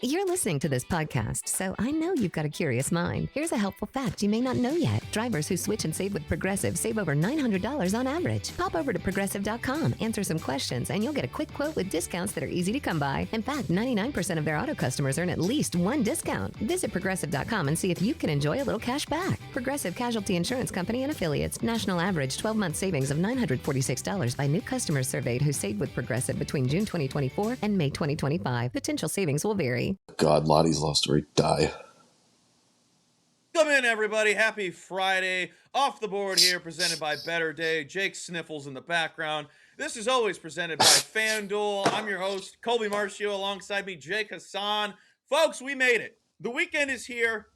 You're listening to this podcast, so I know you've got a curious mind. Here's a helpful fact you may not know yet. Drivers who switch and save with Progressive save over $900 on average. Pop over to Progressive.com, answer some questions, and you'll get a quick quote with discounts that are easy to come by. In fact, 99% of their auto customers earn at least one discount. Visit Progressive.com and see if you can enjoy a little cash back. Progressive Casualty Insurance Company and Affiliates. National average 12-month savings of $946 by new customers surveyed who saved with Progressive between June 2024 and May 2025. Potential savings will vary. God, Lottie's love story, die. Come in, everybody. Happy Friday. Off the board here, presented by Better Day. Jake Sniffles in the background. This is always presented by FanDuel. I'm your host, Colby Marcio. Alongside me, Jake Hassan. Folks, we made it. The weekend is here.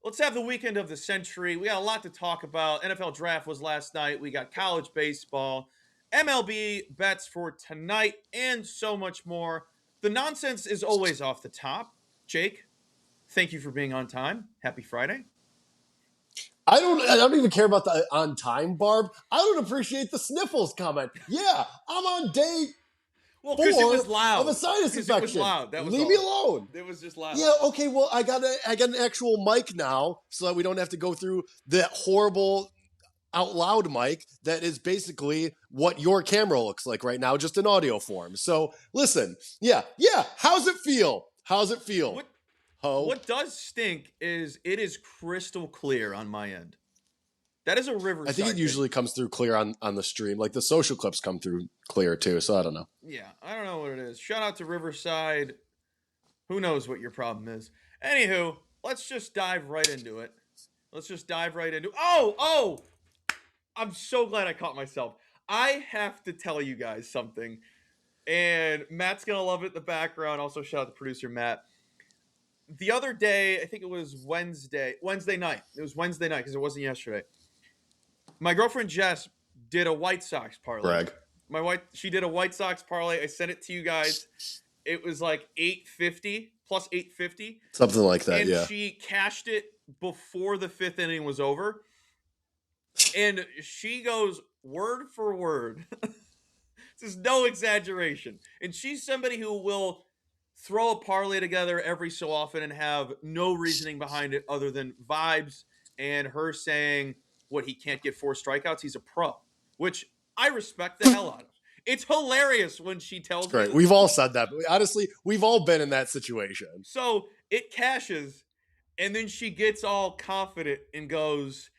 Let's have the weekend of the century. We got a lot to talk about. NFL draft was last night. We got college baseball, MLB bets for tonight, and so much more. The nonsense is always off the top. Jake, thank you for being on time. Happy Friday. I don't even care about the on time, Barb. I don't appreciate the sniffles comment. Yeah, I'm on day Well, because it was loud. Of a sinus infection. It was loud. That was Leave all. me alone. It was just loud. Yeah, okay, well, I got an actual mic now, so that we don't have to go through that horrible out loud mic that is basically what your camera looks like right now, just in audio form. So listen, yeah. How's it feel? What does stink is it is crystal clear on my end. That is a Riverside. I think it usually comes through clear on the stream. Like the social clips come through clear too. So I don't know. Yeah, I don't know what it is. Shout out to Riverside. Who knows what your problem is? Anywho, let's just dive right into it. Oh! I'm so glad I caught myself. I have to tell you guys something. And Matt's going to love it in the background. Also, shout out to producer Matt. The other day, I think it was Wednesday night. It was Wednesday night because it wasn't yesterday. My girlfriend Jess did a White Sox parlay. Brag. She did a White Sox parlay. I sent it to you guys. It was like $850 plus $850. Something like that, yeah. And she cashed it before the fifth inning was over. And she goes word for word. This is no exaggeration. And she's somebody who will throw a parlay together every so often and have no reasoning behind it other than vibes and her saying what he can't get 4 strikeouts. He's a pro, which I respect the hell out of. It's hilarious when she tells me. We've all said that. But honestly, we've all been in that situation. So it cashes, and then she gets all confident and goes,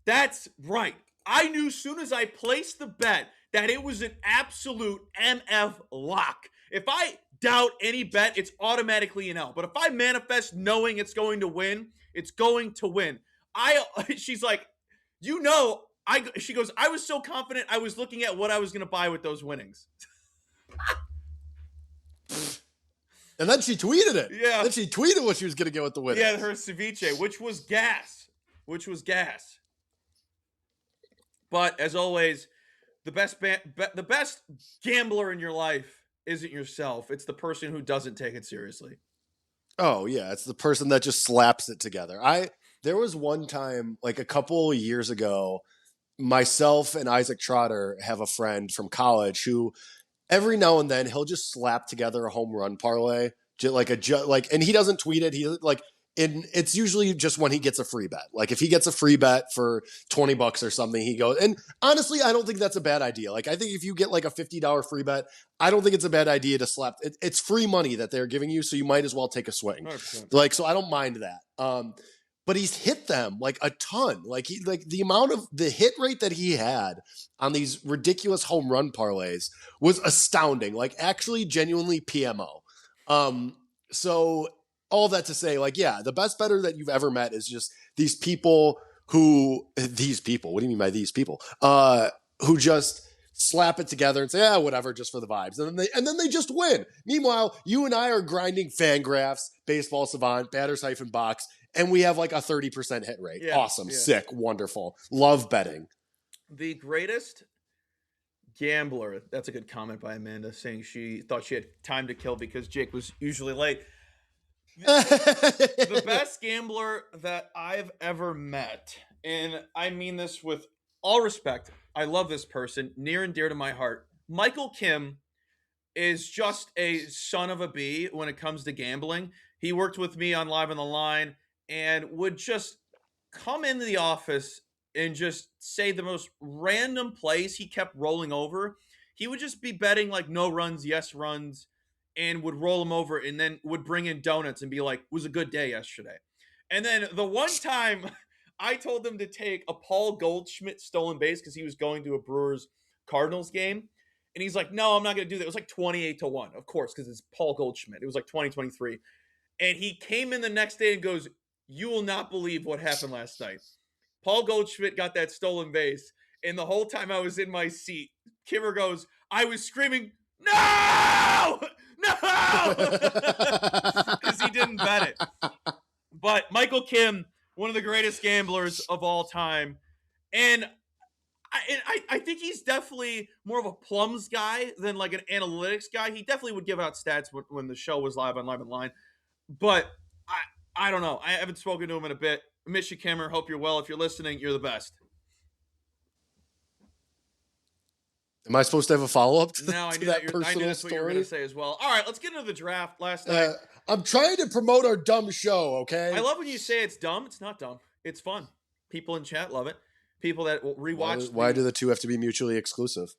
"That's right. I knew as soon as I placed the bet that it was an absolute MF lock. If I doubt any bet, it's automatically an L. But if I manifest knowing it's going to win, it's going to win." She's like, she goes, "I was so confident I was looking at what I was going to buy with those winnings." And then she tweeted it. Yeah. Then she tweeted what she was going to get with the winnings. Yeah, her ceviche, which was gas. But as always, the best gambler in your life isn't yourself. It's the person who doesn't take it seriously. Oh, yeah. It's the person that just slaps it together. There was one time, like a couple of years ago, myself and Isaac Trotter have a friend from college who every now and then he'll just slap together a home run parlay. And he doesn't tweet it. And it's usually just when he gets a free bet. Like if he gets a free bet for $20 or something, he goes. And honestly, I don't think that's a bad idea. Like I think if you get like a $50 free bet, I don't think it's a bad idea to slap. It's free money that they're giving you, so you might as well take a swing. 100%. So I don't mind that. But he's hit them like a ton. Like the amount of the hit rate that he had on these ridiculous home run parlays was astounding. Like actually genuinely PMO. So all that to say, the best bettor that you've ever met is just these people. What do you mean by these people? Who just slap it together and say, whatever, just for the vibes. And then they just win. Meanwhile, you and I are grinding Fangraphs, Baseball Savant, Batters-Box, and we have like a 30% hit rate. Yeah, awesome. Yeah. Sick. Wonderful. Love betting. The greatest gambler. That's a good comment by Amanda, saying she thought she had time to kill because Jake was usually late. The best gambler that I've ever met, and I mean this with all respect, I love this person, near and dear to my heart. Michael Kim is just a son of a bee when it comes to gambling. He worked with me on Live on the Line and would just come into the office and just say the most random plays he kept rolling over. He would just be betting like no runs, yes runs, and would roll them over and then would bring in donuts and be like, was a good day yesterday. And then the one time I told him to take a Paul Goldschmidt stolen base because he was going to a Brewers Cardinals game. And he's like, no, I'm not going to do that. It was like 28-1, of course, because it's Paul Goldschmidt. It was like 2023. And he came in the next day and goes, you will not believe what happened last night. Paul Goldschmidt got that stolen base. And the whole time I was in my seat, Kimmer goes, I was screaming, no! No! Because he didn't bet it. But Michael Kim, one of the greatest gamblers of all time. And I think he's definitely more of a plums guy than like an analytics guy. He definitely would give out stats when the show was live on Live Online. But I don't know. I haven't spoken to him in a bit. Miss you, Kimmer. Hope you're well. If you're listening, you're the best. Am I supposed to have a follow-up to, no, I knew that that personal I knew that's what you were going to say as well. All right, let's get into the draft last night. I'm trying to promote our dumb show, okay? I love when you say it's dumb. It's not dumb. It's fun. People in chat love it. People that will rewatch. Why do the two have to be mutually exclusive?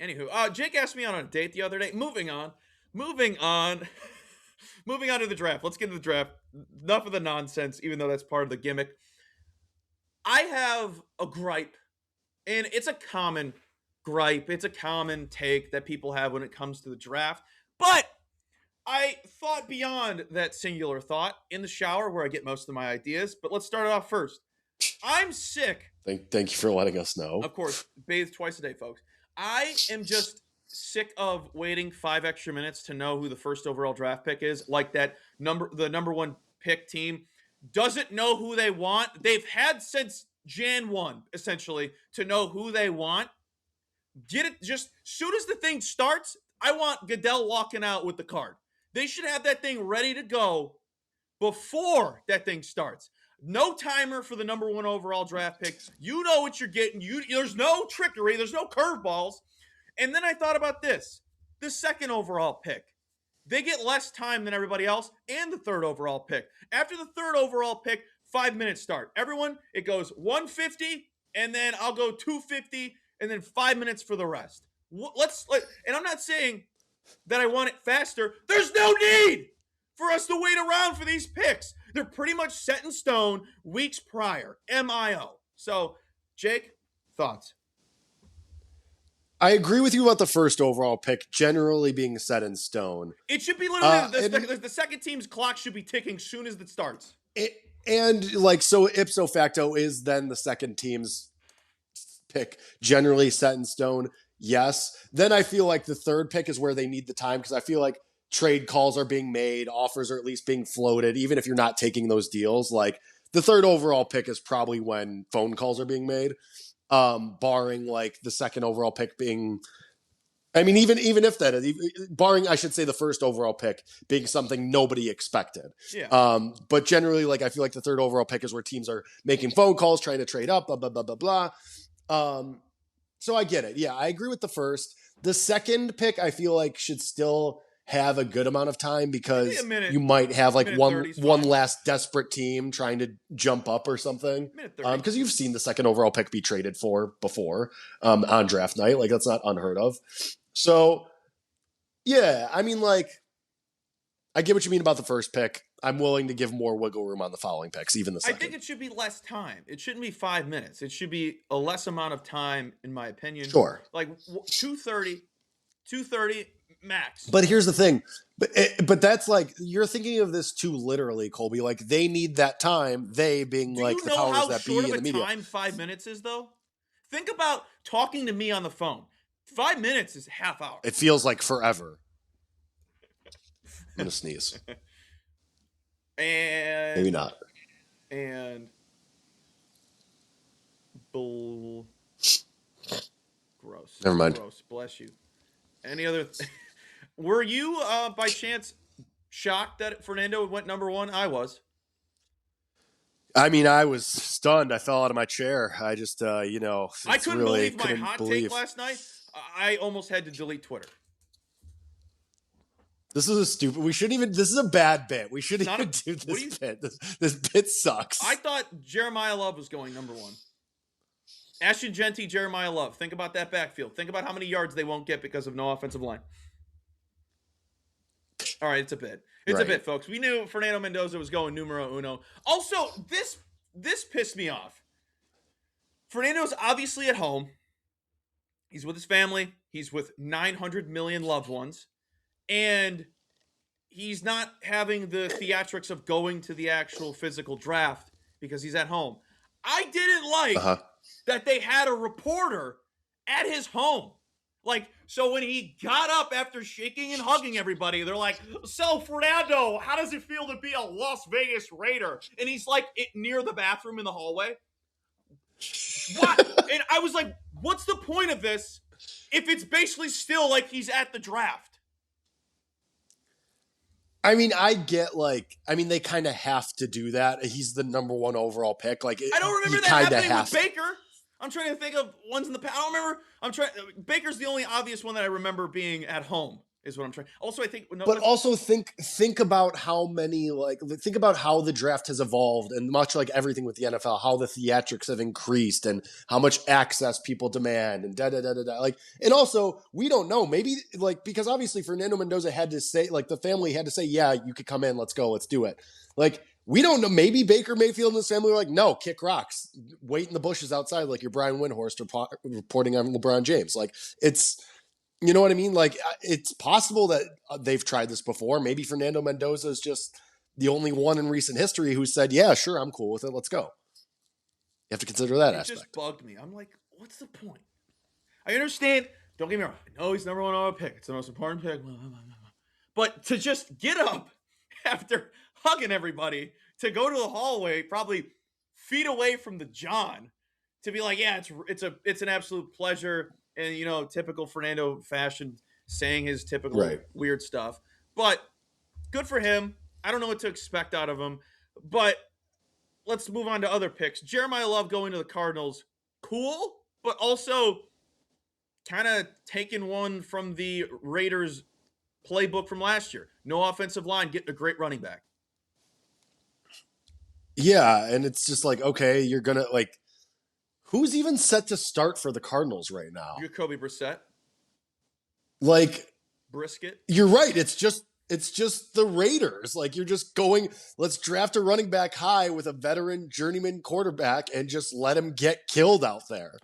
Anywho, Jake asked me on a date the other day. Moving on. Moving on to the draft. Let's get into the draft. Enough of the nonsense, even though that's part of the gimmick. I have a gripe, and it's a common gripe. It's a common take that people have when it comes to the draft. But I thought beyond that singular thought in the shower where I get most of my ideas. But let's start it off first. I'm sick. Thank you for letting us know. Of course, bathe twice a day, folks. I am just sick of waiting 5 extra minutes to know who the first overall draft pick is. Like the number one pick team doesn't know who they want. They've had since Jan 1, essentially, to know who they want. Get it just soon as the thing starts. I want Goodell walking out with the card. They should have that thing ready to go before that thing starts. No timer for the number 1 overall draft pick. You know what you're getting. There's no trickery. There's no curveballs. And then I thought about this. The second overall pick. They get less time than everybody else and the third overall pick. After the third overall pick, 5 minutes start. Everyone, it goes 150, and then I'll go 250, and then 5 minutes for the rest. And I'm not saying that I want it faster. There's no need for us to wait around for these picks. They're pretty much set in stone weeks prior. MIO. So, Jake, thoughts? I agree with you about the first overall pick generally being set in stone. It should be literally the second team's clock should be ticking soon as it starts. So ipso facto is then the second team's pick generally set in stone. Yes. Then I feel like the third pick is where they need the time because I feel like trade calls are being made, offers are at least being floated, even if you're not taking those deals. Like the third overall pick is probably when phone calls are being made. Barring like the second overall pick being, I mean, even if that is barring, I should say the first overall pick being something nobody expected. Yeah. But generally, like I feel like the third overall pick is where teams are making phone calls, trying to trade up, blah blah blah blah blah. So I get it. Yeah, I agree with the first. The second pick, I feel like should still have a good amount of time because you might have like one last desperate team trying to jump up or something. Because you've seen the second overall pick be traded for before on draft night. Like that's not unheard of. So yeah, I mean, like I get what you mean about the first pick. I'm willing to give more wiggle room on the following picks, even the second. I think it should be less time. It shouldn't be 5 minutes. It should be a less amount of time, in my opinion. Sure. Like 2:30 max. But here's the thing. But that's like, you're thinking of this too literally, Colby. Like, they need that time, they being like the powers that be in the media. Do you know how short of a time 5 minutes is, though? Think about talking to me on the phone. 5 minutes is a half hour. It feels like forever. I'm going to sneeze. And maybe not. And gross. Never mind. Gross. Bless you. Any other? Were you by chance shocked that Fernando went number 1? I was. I mean, I was stunned. I fell out of my chair. I just, I couldn't believe my hot take last night. I almost had to delete Twitter. This is a stupid. We shouldn't even. This is a bad bit. We shouldn't even do what this bit. This bit sucks. I thought Jeremiah Love was going number one. Ashton Genty, Jeremiah Love. Think about that backfield. Think about how many yards they won't get because of no offensive line. All right, it's a bit. It's a bit, folks. We knew Fernando Mendoza was going numero uno. Also, this pissed me off. Fernando's obviously at home. He's with his family. He's with 900 million loved ones. And he's not having the theatrics of going to the actual physical draft because he's at home. I didn't like that they had a reporter at his home. Like, so when he got up after shaking and hugging everybody, they're like, so Fernando, how does it feel to be a Las Vegas Raider? And he's like near the bathroom in the hallway. What? And I was like, what's the point of this if it's basically still like he's at the draft? I mean, I get they kind of have to do that. He's the number one overall pick. Like, I don't remember that happening with Baker. I'm trying to think of ones in the past. I don't remember. Baker's the only obvious one that I remember being at home. Is what I'm trying. Also, I think. Also think about how many think about how the draft has evolved, and much like everything with the NFL, how the theatrics have increased and how much access people demand and da da da da da. Like, and also we don't know. Maybe because obviously Fernando Mendoza had to say the family had to say, yeah, you could come in, let's go, let's do it. Like, we don't know. Maybe Baker Mayfield and his family were like, no, kick rocks, wait in the bushes outside, like you're Brian Windhorst reporting on LeBron James. Like, it's. You know what I mean? Like, it's possible that they've tried this before. Maybe Fernando Mendoza is just the only one in recent history who said, yeah, sure, I'm cool with it. Let's go. You have to consider that aspect. It just bugged me. I'm like, what's the point? I understand. Don't get me wrong. I know he's number one overall pick. It's the most important pick. But to just get up after hugging everybody, to go to the hallway, probably feet away from the John, to be like, yeah, it's an absolute pleasure. And, typical Fernando fashion, saying his typical weird stuff. But good for him. I don't know what to expect out of him. But let's move on to other picks. Jeremiah Love going to the Cardinals. Cool, but also kind of taking one from the Raiders playbook from last year. No offensive line, getting a great running back. Yeah, and it's just like, okay, you're going to, who's even set to start for the Cardinals right now? Jacoby Brissett. Brisket. You're right. It's just the Raiders. Like, you're just going, let's draft a running back high with a veteran journeyman quarterback and just let him get killed out there.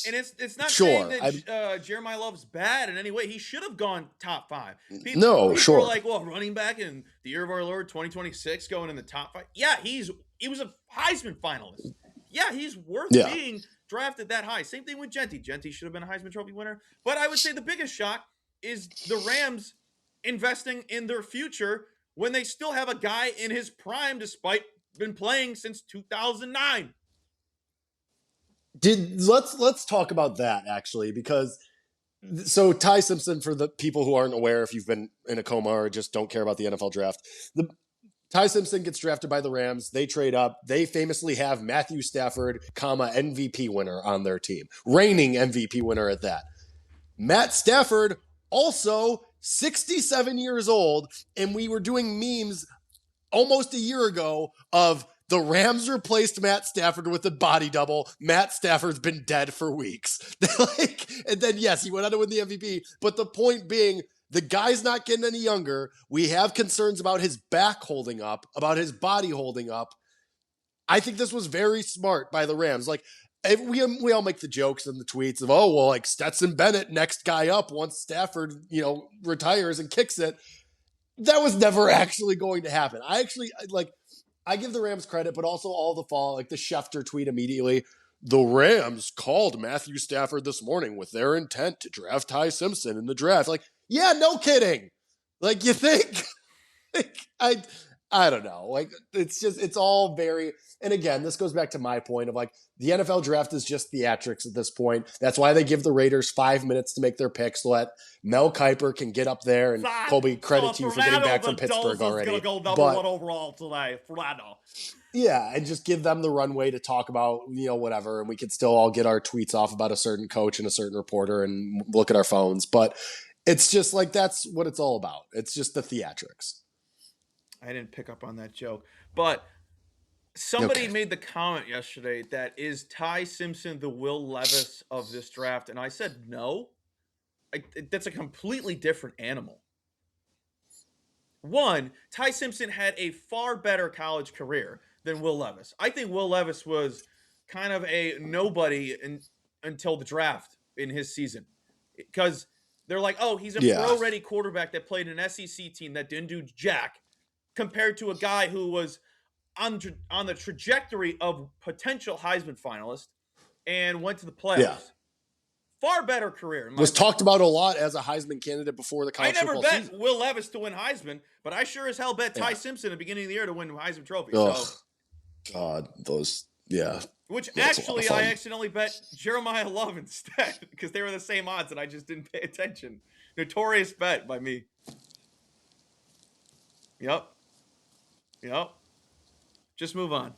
And it's not saying that Jeremiah Love's bad in any way. He should have gone top 5. People are like, well, running back in the year of our Lord 2026 going in the top 5. Yeah, he was a Heisman finalist. Yeah, he's worth being drafted that high. Same thing with Genty. Genty should have been a Heisman Trophy winner. But I would say the biggest shock is the Rams investing in their future when they still have a guy in his prime despite been playing since 2009. Let's talk about that, actually, because so Ty Simpson, for the people who aren't aware, if you've been in a coma or just don't care about the NFL draft, Ty Simpson gets drafted by the Rams. They trade up. They famously have Matthew Stafford, MVP winner on their team. Reigning MVP winner at that. Matt Stafford, also 67 years old, and we were doing memes almost a year ago of the Rams replaced Matt Stafford with a body double. Matt Stafford's been dead for weeks. And then, yes, he went on to win the MVP. But the point being, the guy's not getting any younger. We have concerns about his back holding up, about his body holding up. I think this was very smart by the Rams. We all make the jokes and the tweets of, Stetson Bennett, next guy up once Stafford, retires and kicks it. That was never actually going to happen. I give the Rams credit, but also all the fall, the Schefter tweet immediately. The Rams called Matthew Stafford this morning with their intent to draft Ty Simpson in the draft. Yeah, no kidding. You think? I don't know. It's all very, and again, this goes back to my point of the NFL draft is just theatrics at this point. That's why they give the Raiders 5 minutes to make their picks so that Mel Kiper can get up there. And Colby, credit to you for getting back from Pittsburgh already. Going to go number one overall today. Fernando. Yeah, and just give them the runway to talk about, whatever. And we could still all get our tweets off about a certain coach and a certain reporter and look at our phones. But it's just like that's what it's all about. It's just the theatrics. I didn't pick up on that joke, but somebody Okay. made the comment yesterday that is Ty Simpson the Will Levis of this draft, and I said no. That's a completely different animal. One, Ty Simpson had a far better college career than Will Levis. I think Will Levis was kind of a nobody until the draft in his season, because they're like, oh, he's a Yeah. pro-ready quarterback that played an SEC team that didn't do jack, compared to a guy who was on the trajectory of potential Heisman finalist and went to the playoffs. Yeah. Far better career. Was talked about a lot as a Heisman candidate before the college I never football bet season. Will Levis to win Heisman, but I sure as hell bet Ty Yeah. Simpson at the beginning of the year to win the Heisman Trophy. Oh, So, God, those, yeah. which That's a lot of actually fun. I accidentally bet Jeremiah Love instead because they were the same odds and I just didn't pay attention. Notorious bet by me. Yep. Just move on.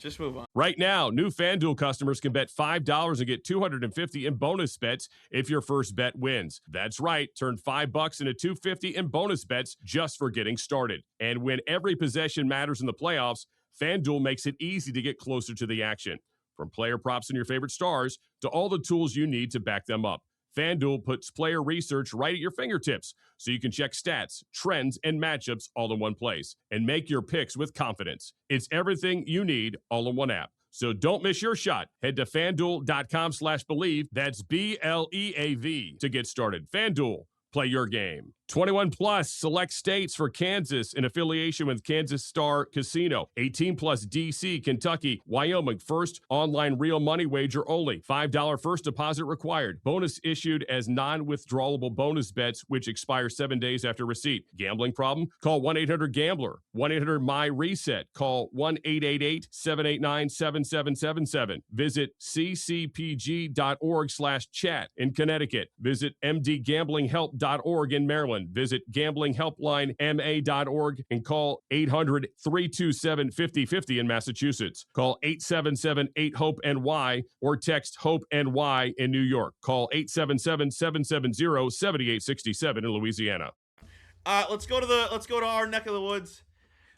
Right now, new FanDuel customers can bet $5 and get $250 in bonus bets if your first bet wins. That's right. Turn $5 into $250 in bonus bets just for getting started. And when every possession matters in the playoffs, FanDuel makes it easy to get closer to the action. From player props and your favorite stars to all the tools you need to back them up, FanDuel puts player research right at your fingertips so you can check stats, trends, and matchups all in one place and make your picks with confidence. It's everything you need all in one app. So don't miss your shot. Head to FanDuel.com/believe. That's BLEAV to get started. FanDuel, play your game. 21 plus select states for Kansas in affiliation with Kansas Star Casino. 18 plus DC, Kentucky, Wyoming. First online real money wager only. $5 first deposit required. Bonus issued as non-withdrawable bonus bets, which expire 7 days after receipt. Gambling problem? Call 1-800-GAMBLER. 1-800-MY-RESET. Call 1-888-789-7777. Visit ccpg.org/chat in Connecticut. Visit mdgamblinghelp.org in Maryland. Visit gamblinghelplinema.org and call 800-327-5050 in Massachusetts. Call 877-8-HOPE-NY or text HOPE-NY in New York. Call 877-770-7867 in Louisiana. Let's go to our neck of the woods.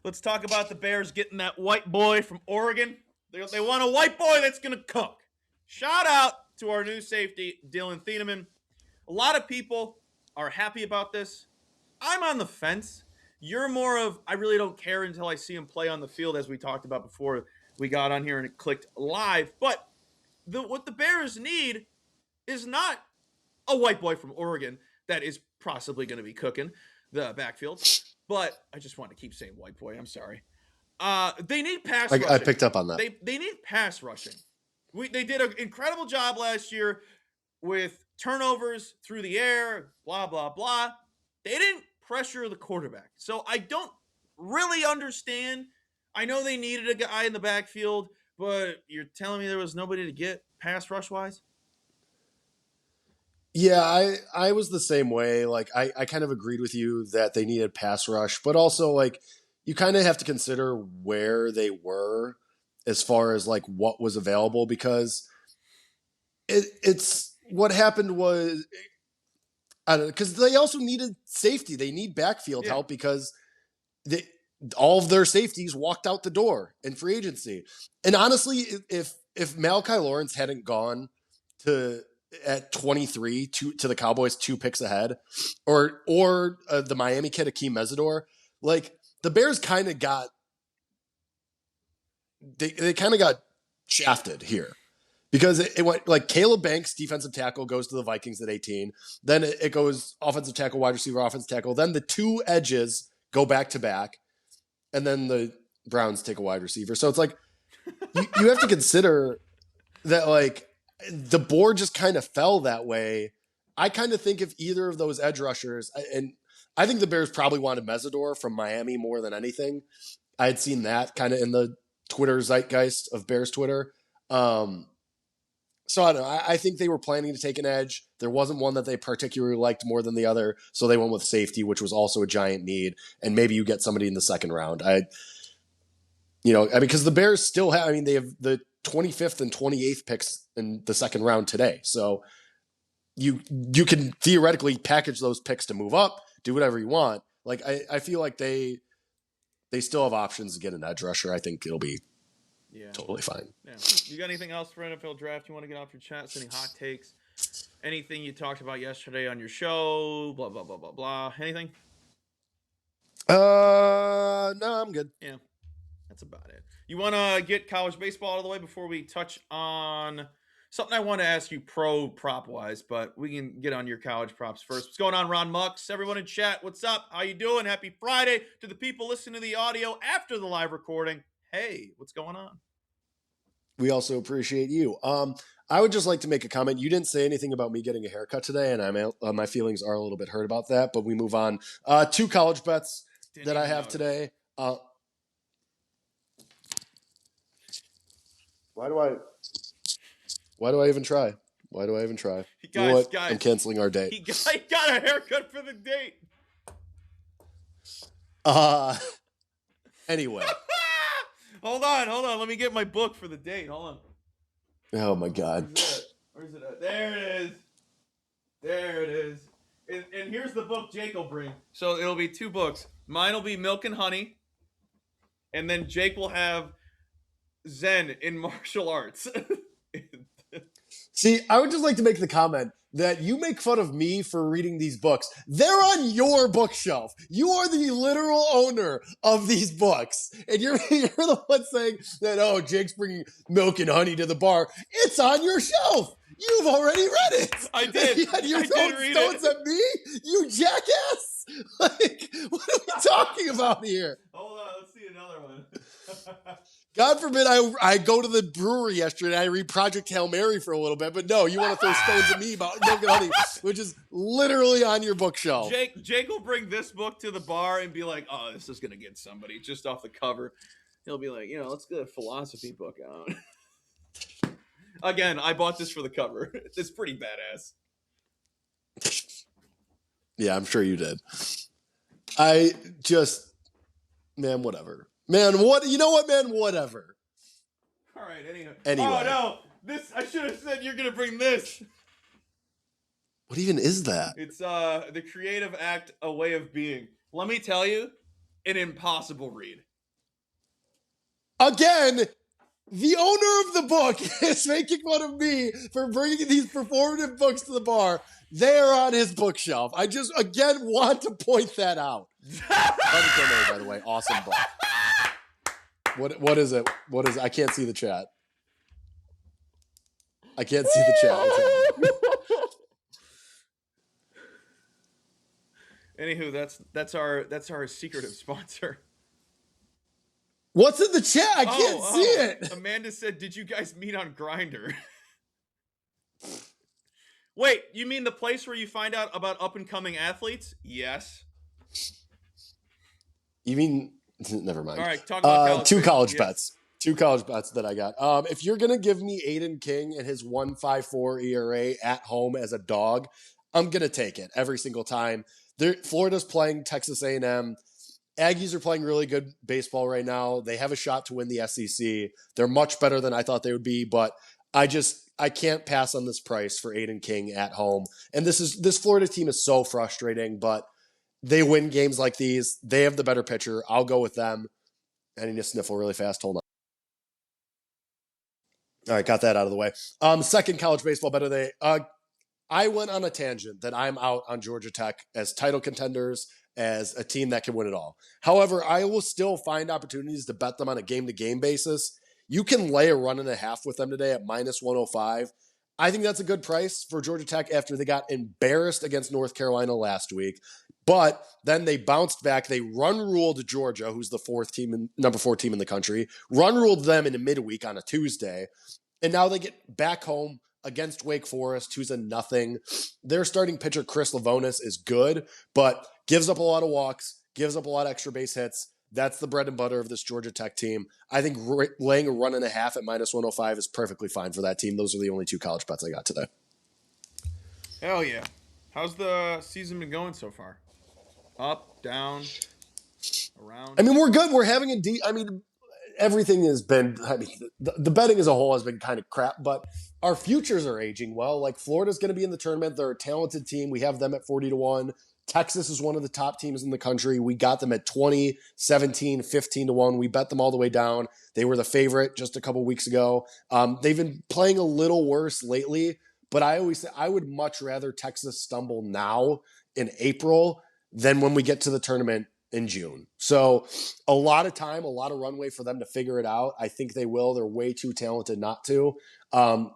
Let's talk about the Bears getting that white boy from Oregon. They want a white boy that's going to cook. Shout out to our new safety, Dylan Thieneman. A lot of people are happy about this. I'm on the fence. You're more of, I really don't care until I see him play on the field, as we talked about before we got on here and it clicked live. But what the Bears need is not a white boy from Oregon that is possibly going to be cooking the backfield. But I just want to keep saying white boy. I'm sorry. They need pass rushing. I picked up on that. They need pass rushing. They did an incredible job last year with turnovers through the air, blah, blah, blah. They didn't pressure the quarterback. So I don't really understand. I know they needed a guy in the backfield, but you're telling me there was nobody to get pass rush-wise? Yeah, I was the same way. Like, I kind of agreed with you that they needed pass rush, but also, like, you kind of have to consider where they were as far as, like, what was available, because it's what happened was, I don't know, because they also needed safety. They need backfield help because all of their safeties walked out the door in free agency. And honestly, if Malachi Lawrence hadn't gone at 23 to the Cowboys 2 picks ahead, or the Miami kid Akeem Mesidor, like, the Bears kind of got they kind of got shafted here. Because it went like Caleb Banks, defensive tackle, goes to the Vikings at 18. Then it goes offensive tackle, wide receiver, offensive tackle. Then the 2 edges go back to back. And then the Browns take a wide receiver. So it's like, you have to consider that, like, the board just kind of fell that way. I kind of think if either of those edge rushers, and I think the Bears probably wanted Mesidor from Miami more than anything. I had seen that kind of in the Twitter zeitgeist of Bears Twitter. So I don't know. I think they were planning to take an edge. There wasn't one that they particularly liked more than the other, so they went with safety, which was also a giant need. And maybe you get somebody in the second round. Because the Bears still have. I mean, they have the 25th and 28th picks in the second round today. So you can theoretically package those picks to move up, do whatever you want. Like I feel like they still have options to get an edge rusher. I think it'll be totally fine. Yeah. You got anything else for NFL draft you want to get off your chest? Any hot takes? Anything you talked about yesterday on your show? Blah blah blah blah blah. Anything? No, I'm good. Yeah, that's about it. You want to get college baseball out of the way before we touch on something I want to ask you pro prop wise, but we can get on your college props first. What's going on, Ron Mux? Everyone in chat, what's up? How you doing? Happy Friday to the people listening to the audio after the live recording. Hey, what's going on? We also appreciate you. I would just like to make a comment. You didn't say anything about me getting a haircut today, and my feelings are a little bit hurt about that, but we move on. 2 college bets that I have today. Why do I even try? Why do I even try? You know what? I'm canceling our date. He got a haircut for the date. Anyway. Hold on. Let me get my book for the date. Hold on. Oh my God. Where's it at? There it is. And here's the book Jake will bring. So it'll be 2 books. Mine will be Milk and Honey. And then Jake will have Zen in martial arts. See, I would just like to make the comment that you make fun of me for reading these books. They're on your bookshelf. You are the literal owner of these books. And you're the one saying that, oh, Jake's bringing Milk and Honey to the bar. It's on your shelf. You've already read it. I did. And you're throwing stones at me? You jackass. Like, what are we talking about here? Hold on. Let's see another one. God forbid I go to the brewery yesterday and I read Project Hail Mary for a little bit, but no, you want to throw stones at me about Milk and Honey, which is literally on your bookshelf. Jake will bring this book to the bar and be like, oh, this is going to get somebody just off the cover. He'll be like, let's get a philosophy book out. Again, I bought this for the cover. It's pretty badass. Yeah, I'm sure you did. Man, whatever. Man, you know what, man? Whatever. All right, anyway. Oh, no. I should have said you're going to bring this. What even is that? It's The Creative Act, A Way of Being. Let me tell you, an impossible read. Again, the owner of the book is making fun of me for bringing these performative books to the bar. They are on his bookshelf. I just, again, want to point that out. By the way, awesome book. What is it? I can't see the chat. I can't see the chat. Anywho, that's our secretive sponsor. What's in the chat? I can't see it. Amanda said, "Did you guys meet on Grindr?" Wait, you mean the place where you find out about up and coming athletes? Yes. You mean? Never mind. All right, talk about two college bets. 2 college bets that I got. If you're gonna give me Aiden King and his 1.54 ERA at home as a dog, I'm gonna take it every single time. Florida's playing Texas A&M. Aggies are playing really good baseball right now. They have a shot to win the SEC. They're much better than I thought they would be, but I can't pass on this price for Aiden King at home. And this Florida team is so frustrating, but they win games like these. They have the better pitcher. I'll go with them. I need to sniffle really fast. Hold on. All right, got that out of the way. Second college baseball bet of the day. I went on a tangent that I'm out on Georgia Tech as title contenders, as a team that can win it all. However, I will still find opportunities to bet them on a game-to-game basis. You can lay a 1.5 with them today at -105. I think that's a good price for Georgia Tech after they got embarrassed against North Carolina last week. But then they bounced back. They run-ruled Georgia, who's the number 4 team in the country, run-ruled them in a midweek on a Tuesday. And now they get back home against Wake Forest, who's a nothing. Their starting pitcher, Chris Lavonis, is good, but gives up a lot of walks, gives up a lot of extra base hits. That's the bread and butter of this Georgia Tech team. I think laying a 1.5 at -105 is perfectly fine for that team. Those are the only 2 college bets I got today. Hell yeah. How's the season been going so far? Up, down, around? I mean, we're good. We're having everything has been, I mean, the betting as a whole has been kind of crap, but our futures are aging well. Like Florida's going to be in the tournament. They're a talented team. We have them at 40-1. Texas is one of the top teams in the country. We got them at 20, 17, 15-1. We bet them all the way down. They were the favorite just a couple weeks ago. They've been playing a little worse lately, but I always say I would much rather Texas stumble now in April than when we get to the tournament in June. So a lot of time, a lot of runway for them to figure it out. I think they will. They're way too talented not to.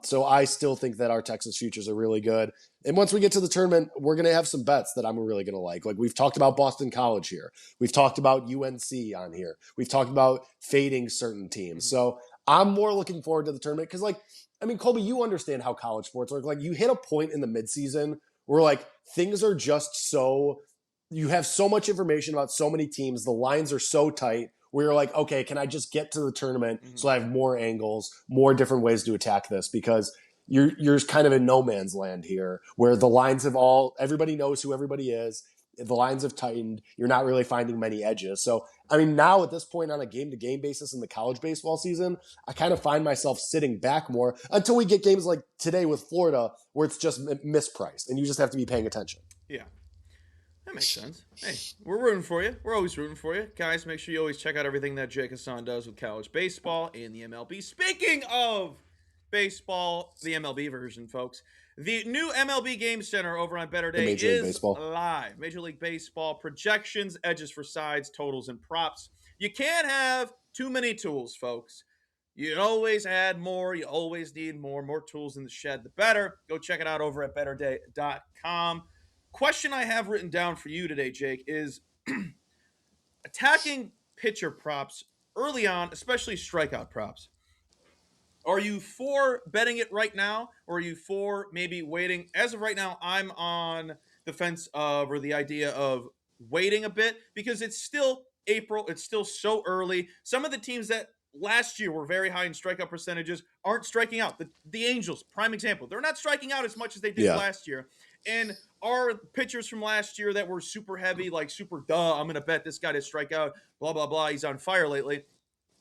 So I still think that our Texas futures are really good. And once we get to the tournament, we're going to have some bets that I'm really going to like. Like we've talked about Boston College here. We've talked about UNC on here. We've talked about fading certain teams. So I'm more looking forward to the tournament because, like, I mean, Colby, you understand how college sports work. Like you hit a point in the midseason where like things are just so, you have so much information about so many teams. The lines are so tight where you're like, okay, can I just get to the tournament so I have more angles, more different ways to attack this? Because you're kind of in no man's land here where the lines have everybody knows who everybody is. The lines have tightened. You're not really finding many edges. So, I mean, now at this point on a game-to-game basis in the college baseball season, I kind of find myself sitting back more until we get games like today with Florida where it's just mispriced and you just have to be paying attention. Yeah. That makes sense. Hey, we're rooting for you. We're always rooting for you. Guys, make sure you always check out everything that Jake Hassan does with college baseball and the MLB. Speaking of baseball, the MLB version, folks, the new MLB Game Center over on Better Day is live. Major League Baseball projections, edges for sides, totals, and props. You can't have too many tools, folks. You always add more. You always need more. More tools in the shed, the better. Go check it out over at betterday.com. Question I have written down for you today, Jake, is attacking pitcher props early on, especially strikeout props. Are you for betting it right now, or are you for maybe waiting? As of right now, I'm on the fence of, or the idea of waiting a bit because it's still April. It's still so early. Some of the teams that last year were very high in strikeout percentages aren't striking out. The Angels, prime example. They're not striking out as much as they did last year. And our pitchers from last year that were super heavy, like super I'm going to bet this guy to strike out, blah, blah, blah. He's on fire lately.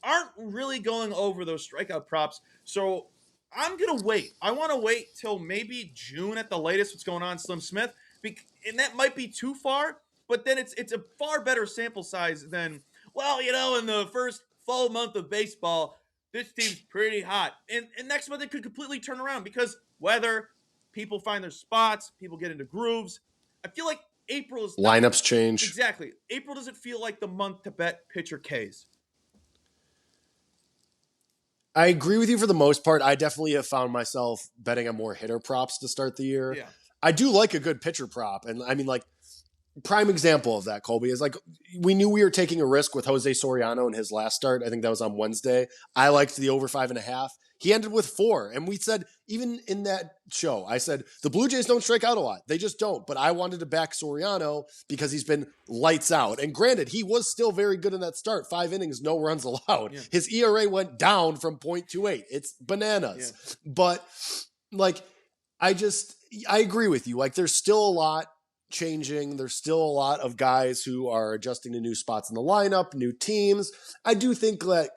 Aren't really going over those strikeout props. So I'm going to wait. I want to wait till maybe June at the latest what's going on, Slim Smith. And that might be too far, but then it's a far better sample size than, well, in the first full month of baseball, this team's pretty hot. And next month it could completely turn around because weather, people find their spots, people get into grooves. I feel like April is lineups change. Exactly. April doesn't feel like the month to bet pitcher Ks. I agree with you for the most part. I definitely have found myself betting on more hitter props to start the year. Yeah. I do like a good pitcher prop. And I mean, like, prime example of that, Colby, is like we knew we were taking a risk with Jose Soriano in his last start. I think that was on Wednesday. I liked the over 5.5. He ended with 4. And we said, even in that show, I said, the Blue Jays don't strike out a lot. They just don't. But I wanted to back Soriano because he's been lights out. And granted, he was still very good in that start. 5 innings, no runs allowed. Yeah. His ERA went down from 0.28. It's bananas. Yeah. But like, I agree with you. Like, there's still a lot changing. There's still a lot of guys who are adjusting to new spots in the lineup, new teams. I do think like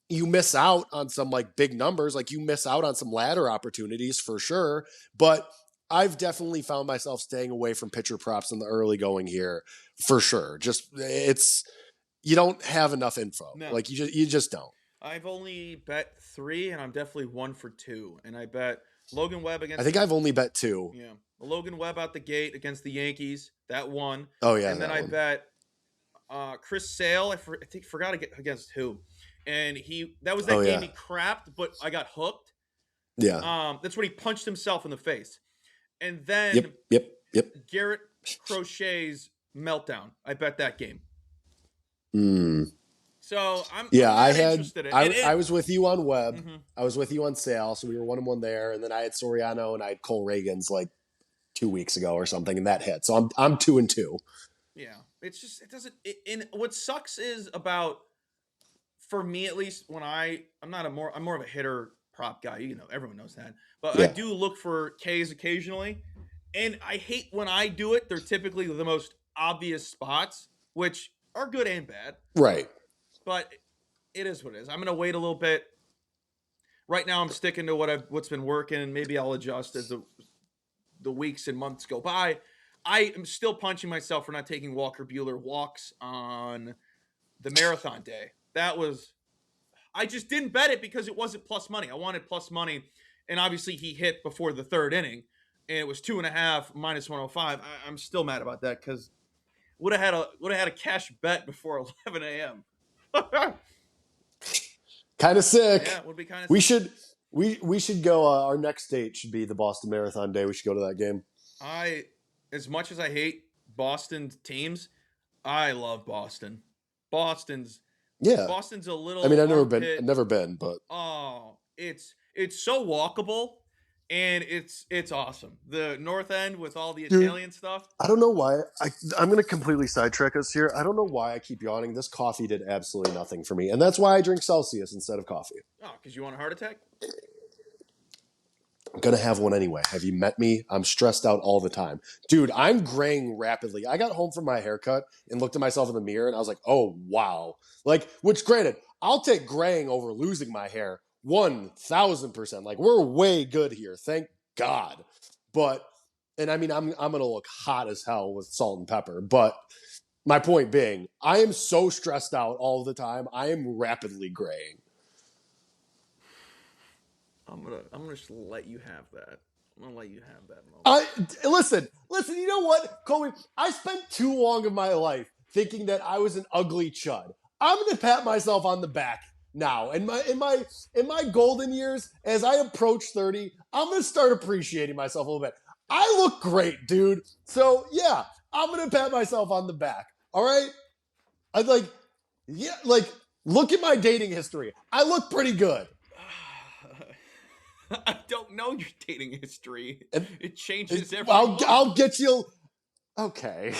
you miss out on some like big numbers, like you miss out on some ladder opportunities for sure. But I've definitely found myself staying away from pitcher props in the early going here for sure. Just you don't have enough info. No. Like you just don't. I've only bet 3 and I'm definitely 1 for 2. And I bet Logan Webb against. I think I've only bet 2. Yeah. Logan Webb out the gate against the Yankees. That won. Oh, yeah. And then I bet Chris Sale. I forgot against who. And that was that game he crapped, but I got hooked. Yeah. That's when he punched himself in the face. And then Yep. Garrett Crochet's meltdown. I bet that game. So I'm interested in it. I was with you on Webb. Mm-hmm. I was with you on Sale. So we were 1-1 there. And then I had Soriano and I had Cole Reagans like 2 weeks ago or something, and that hit. So I'm 2-2. Yeah. It's just, it doesn't, and what sucks is about, for me at least, when I'm more of a hitter prop guy, everyone knows that, but I do look for Ks occasionally, and I hate when I do it. They're typically the most obvious spots, which are good and bad. Right. But it is what it is. I'm going to wait a little bit. Right now, I'm sticking to what's been working, and maybe I'll adjust as the weeks and months go by. I am still punching myself for not taking Walker Buehler walks on the marathon day. I just didn't bet it because it wasn't plus money. I wanted plus money, and obviously he hit before the third inning, and it was 2.5 minus 105. I'm still mad about that because would have had a cash bet before 11 a.m. Kind of sick. Yeah, it would be kind of. We should go. Our next date should be the Boston Marathon Day. We should go to that game. As much as I hate Boston teams, I love Boston. Boston's a little. I mean, I've never been, but it's so walkable, and it's awesome. The North End with all the Italian stuff. I don't know why. I'm going to completely sidetrack us here. I don't know why I keep yawning. This coffee did absolutely nothing for me, and that's why I drink Celsius instead of coffee. Oh, because you want a heart attack? I'm going to have one anyway. Have you met me? I'm stressed out all the time. Dude, I'm graying rapidly. I got home from my haircut and looked at myself in the mirror, and I was like, oh, wow. Like, which granted, I'll take graying over losing my hair 1,000%. Like, we're way good here. Thank God. But, and I mean, I'm going to look hot as hell with salt and pepper. But my point being, I am so stressed out all the time. I am rapidly graying. I'm gonna just let you have that. I'm gonna let you have that moment. Listen. You know what, Colby? I spent too long of my life thinking that I was an ugly chud. I'm gonna pat myself on the back now. In my golden years, as I approach 30, I'm gonna start appreciating myself a little bit. I look great, dude. So yeah, I'm gonna pat myself on the back. All right. Look at my dating history. I look pretty good. I don't know your dating history. It changes every month. I'll get you. Okay.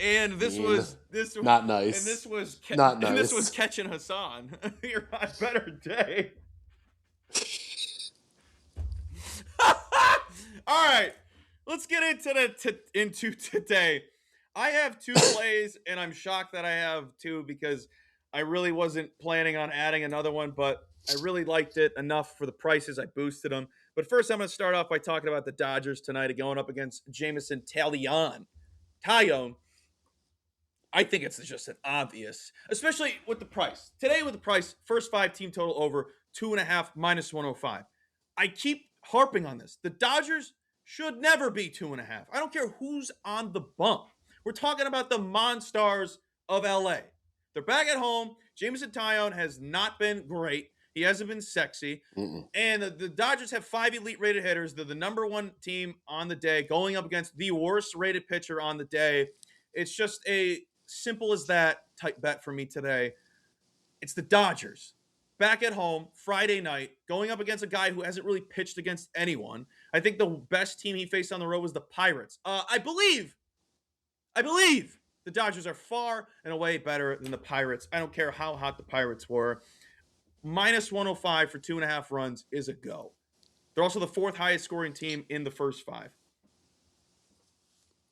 And this was not nice. And this was not nice. And this was catching Hassan. You're on a better day. All right, let's get into today. I have 2 plays, and I'm shocked that I have 2 because I really wasn't planning on adding another one, but I really liked it enough for the prices. I boosted them. But first, I'm going to start off by talking about the Dodgers tonight going up against Jameson Taillon. I think it's just an obvious, especially with the price. Today with the price, first 5 team total over 2.5 minus 105. I keep harping on this. The Dodgers should never be 2.5. I don't care who's on the bump. We're talking about the Monstars of LA. They're back at home. Jameson Taillon has not been great. He hasn't been sexy. And the Dodgers have 5 elite rated hitters. They're the number 1 team on the day, going up against the worst rated pitcher on the day. It's just a simple as that type bet for me today. It's the Dodgers back at home Friday night, going up against a guy who hasn't really pitched against anyone. I think the best team he faced on the road was the Pirates. I believe the Dodgers are far and away better than the Pirates. I don't care how hot the Pirates were. Minus 105 for 2.5 runs is a go. They're also the 4th highest scoring team in the first 5.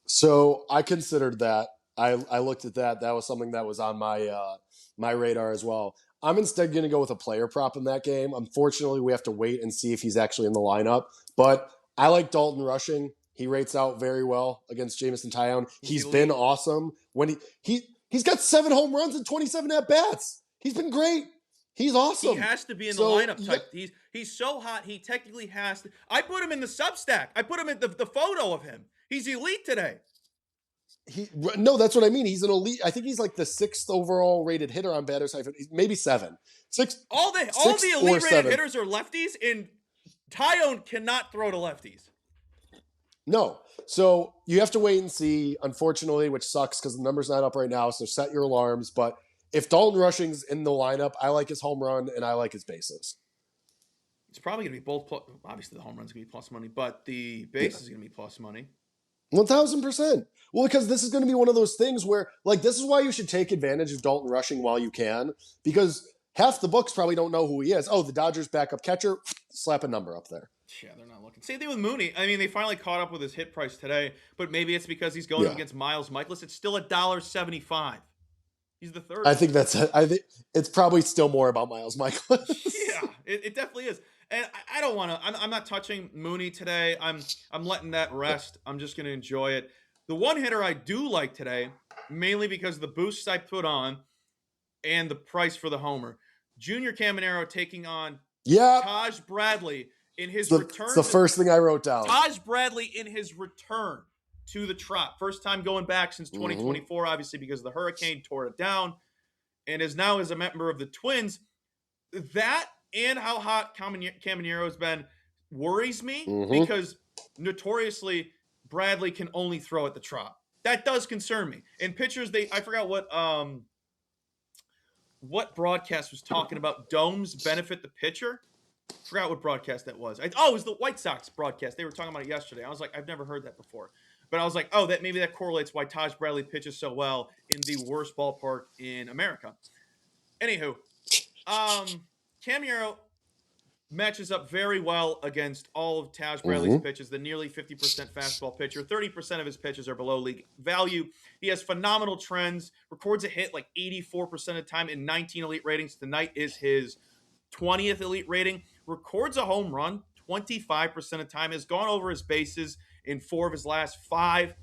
So I considered that. I looked at that. That was something that was on my radar as well. I'm instead going to go with a player prop in that game. Unfortunately, we have to wait and see if he's actually in the lineup. But I like Dalton rushing. He rates out very well against Jameson Taillon. He's been awesome. When he's got 7 home runs and 27 at bats. He's been great. He's awesome. He has to be in the lineup type. He's so hot. He technically has to. I put him in the Substack. I put him in the photo of him. He's elite today. No, that's what I mean. He's an elite. I think he's like the 6th overall rated hitter on Batters Hyphen. Maybe 7. All the elite rated hitters are lefties, and Taillon cannot throw to lefties. No. So you have to wait and see, unfortunately, which sucks because the number's not up right now. So set your alarms. But if Dalton Rushing's in the lineup, I like his home run and I like his bases. It's probably going to be both. Obviously, the home run's going to be plus money, but the base is going to be plus money. 1,000%. Well, because this is going to be one of those things where, like, this is why you should take advantage of Dalton Rushing while you can, because half the books probably don't know who he is. Oh, the Dodgers backup catcher, slap a number up there. Yeah, they're not looking. Same thing with Mooney. I mean, they finally caught up with his hit price today, but maybe it's because he's going up against Miles Michaelis. It's still $1.75. He's the third. I think it's probably still more about Miles Michaelis. Yeah, it definitely is. And I don't want to. I'm not touching Mooney today. I'm letting that rest. I'm just going to enjoy it. The one hitter I do like today, mainly because of the boosts I put on and the price for the homer. Junior Caminero taking on Taj Bradley in his return. It's the first thing I wrote down. Taj Bradley in his return to the Trop. First time going back since 2024, obviously because of the hurricane, tore it down, and is now as a member of the Twins. That and how hot Caminero has been worries me because notoriously Bradley can only throw at the Trop. That does concern me. And pitchers, I forgot what broadcast was talking about domes benefit the pitcher. Forgot what broadcast that was. It was the White Sox broadcast. They were talking about it yesterday. I was like, I've never heard that before. But I was like, that maybe that correlates why Taj Bradley pitches so well in the worst ballpark in America. Anywho, Caminero matches up very well against all of Taj Bradley's pitches, the nearly 50% fastball pitcher. 30% of his pitches are below league value. He has phenomenal trends, records a hit like 84% of the time in 19 elite ratings. Tonight is his 20th elite rating. Records a home run 25% of the time, has gone over his bases in 4 of his last 5.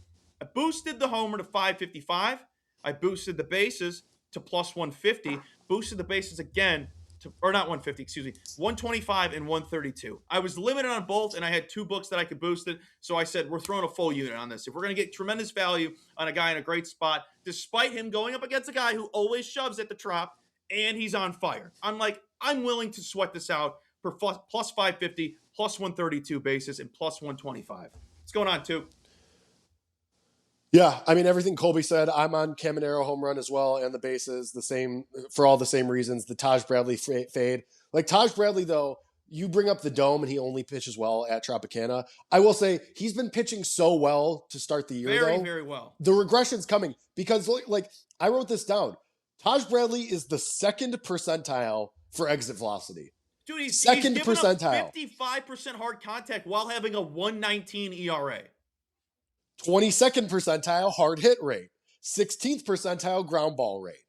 I boosted the homer to 555. I boosted the bases to plus 150. Boosted the bases again to, or not 150, excuse me, 125 and 132. I was limited on both, and I had 2 books that I could boost it. So I said, we're throwing a full unit on this. If we're going to get tremendous value on a guy in a great spot, despite him going up against a guy who always shoves at the Trop, and he's on fire. I'm willing to sweat this out for plus 550, plus 132 bases, and plus 125. What's going on, too? Yeah, I mean, everything Colby said, I'm on Caminero home run as well, and the bases, the same, for all the same reasons, the Taj Bradley fade. Like, Taj Bradley, though, you bring up the dome, and he only pitches well at Tropicana. I will say, he's been pitching so well to start the year, very, very well. The regression's coming, because, like, I wrote this down. Taj Bradley is the 2nd percentile for exit velocity. Dude, he's second given percentile. Up 55% hard contact while having a 119 ERA. 22nd percentile hard hit rate. 16th percentile ground ball rate.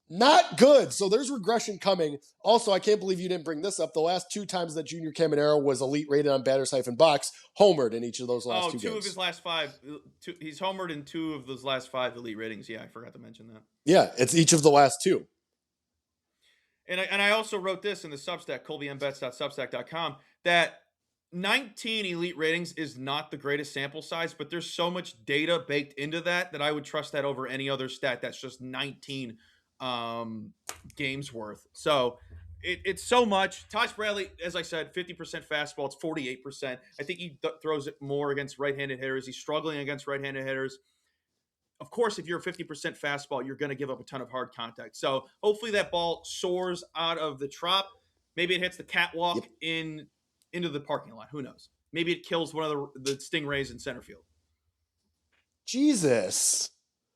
Not good. So there's regression coming. Also, I can't believe you didn't bring this up. The last 2 times that Junior Caminero was elite rated on batters-box, homered in each of those last 2 games. 2 of his last 5. He's homered in 2 of those last 5 elite ratings. Yeah, I forgot to mention that. Yeah, it's each of the last 2. And I also wrote this in the Substack, colbymbets.substack.com, that 19 elite ratings is not the greatest sample size, but there's so much data baked into that I would trust that over any other stat that's just 19 games worth. So it's so much. Taj Bradley, as I said, 50% fastball. It's 48%. I think he throws it more against right-handed hitters. He's struggling against right-handed hitters. Of course, if you're a 50% fastball, you're going to give up a ton of hard contact. So hopefully that ball soars out of the Trop. Maybe it hits the catwalk into the parking lot. Who knows? Maybe it kills one of the Stingrays in center field. Jesus.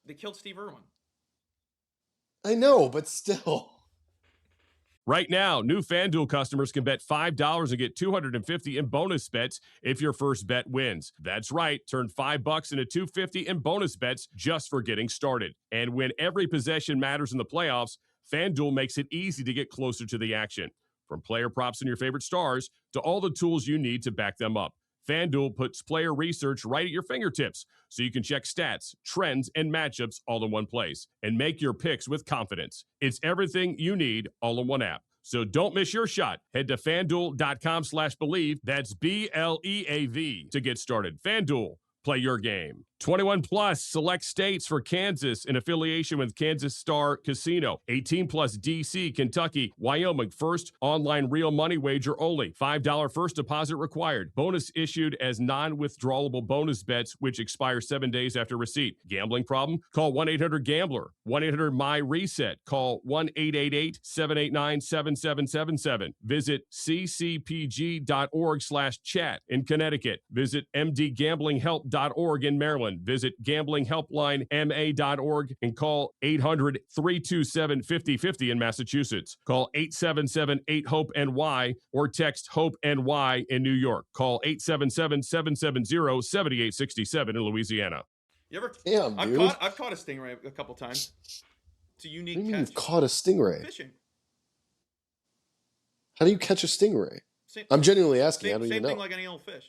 They killed Steve Irwin. I know, but still. Right now, new FanDuel customers can bet $5 and get $250 in bonus bets if your first bet wins. That's right. Turn $5 into $250 in bonus bets just for getting started. And when every possession matters in the playoffs, FanDuel makes it easy to get closer to the action. From player props and your favorite stars to all the tools you need to back them up, FanDuel puts player research right at your fingertips so you can check stats, trends, and matchups all in one place and make your picks with confidence. It's everything you need all in one app. So don't miss your shot. Head to FanDuel.com/believe. That's BLEAV to get started. FanDuel, play your game. 21 plus select states for Kansas in affiliation with Kansas Star Casino. 18 plus DC, Kentucky, Wyoming. First online real money wager only. $5 first deposit required. Bonus issued as non-withdrawable bonus bets which expire 7 days after receipt. Gambling problem? Call 1-800-GAMBLER. 1-800-MY-RESET. Call 1-888-789-7777. Visit ccpg.org/chat in Connecticut. Visit mdgamblinghelp.org in Maryland. Visit gamblinghelplinema.org and call 800-327-5050 in Massachusetts. Call 877-8-HOPE-NY or text HOPE-NY in New York. Call 877-770-7867 in Louisiana. You ever? Damn, I've caught a stingray a couple times. It's a What unique do you mean catch. you've caught a stingray? Fishing. How do you catch a stingray? Same, I'm genuinely asking. I don't same even know. thing like any old fish.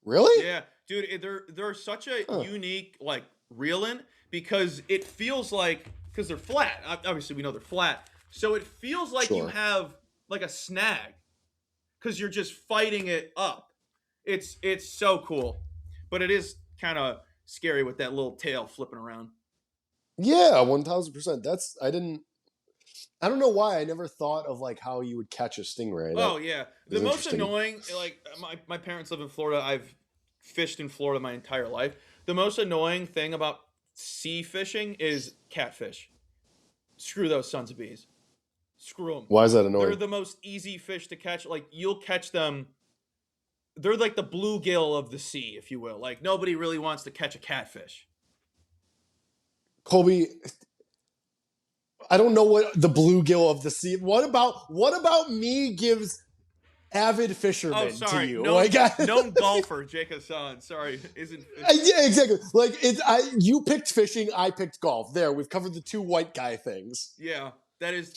Really? Yeah, dude, they're such a Huh. unique like reeling because it feels like because they're flat. Obviously, we know they're flat, so it feels like you Sure. have like a snag because you're just fighting it up. It's so cool, but it is kind of scary with that little tail flipping around. Yeah, 1000%. I don't know why I never thought of like how you would catch a stingray. Oh yeah, the is most interesting. annoying. Like my parents live in Florida. I've fished in Florida my entire life. The most annoying thing about sea fishing is catfish. Screw those sons of bees. Screw them. Why is that They're annoying? the most easy fish to catch. Like you'll catch them. They're like the bluegill of the sea, if you will. Like nobody really wants to catch a catfish. Colby, I don't know what the bluegill of the sea. What about me gives avid fisherman Oh, sorry. to you? Known, Like, known golfer Jake Hassan. Sorry, isn't. yeah, exactly. Like you picked fishing, I picked golf. There, we've covered the two white guy things. Yeah, that is.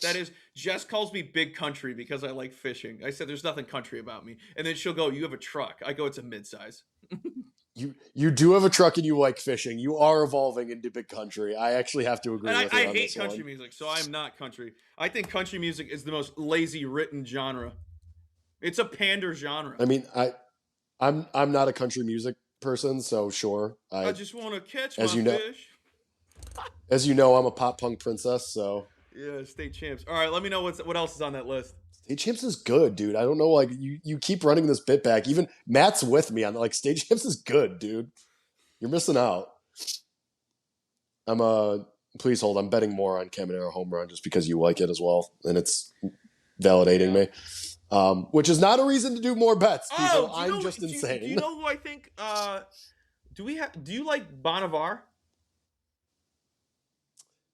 Jess calls me big country because I like fishing. I said there's nothing country about me, and then she'll go, "You have a truck." I go, "It's a midsize." You do have a truck and you like fishing. You are evolving into big country. I actually have to agree And with you I on hate this country one. music, so I'm not country. I think country music is the most lazy written genre. It's a pander genre. I mean, I'm not a country music person, so sure. I just want to catch my as you know- fish. As you know, I'm a pop punk princess, so Yeah, state champs. All right, let me know what else is on that list. State Champs is good, dude. I don't know, like you keep running this bit back. Even Matt's with me on like State Champs is good, dude. You're missing out. Please hold. I'm betting more on Caminero home run just because you like it as well, and it's validating me. Which is not a reason to do more bets, people. I'm just insane. Do you know who I think? Do you like Bonnevare?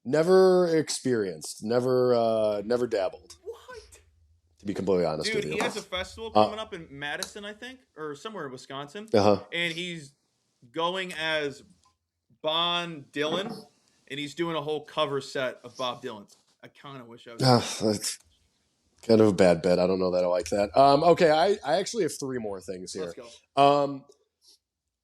Never experienced, never dabbled. What? To be completely honest Dude, with you. he has a festival coming up in Madison, I think, or somewhere in Wisconsin. Uh-huh. And he's going as Bon Dylan, and he's doing a whole cover set of Bob Dylan. I kind of wish I was. That's kind of a bad bet. I don't know that I like that. Okay, I actually have three more things here. Let's go.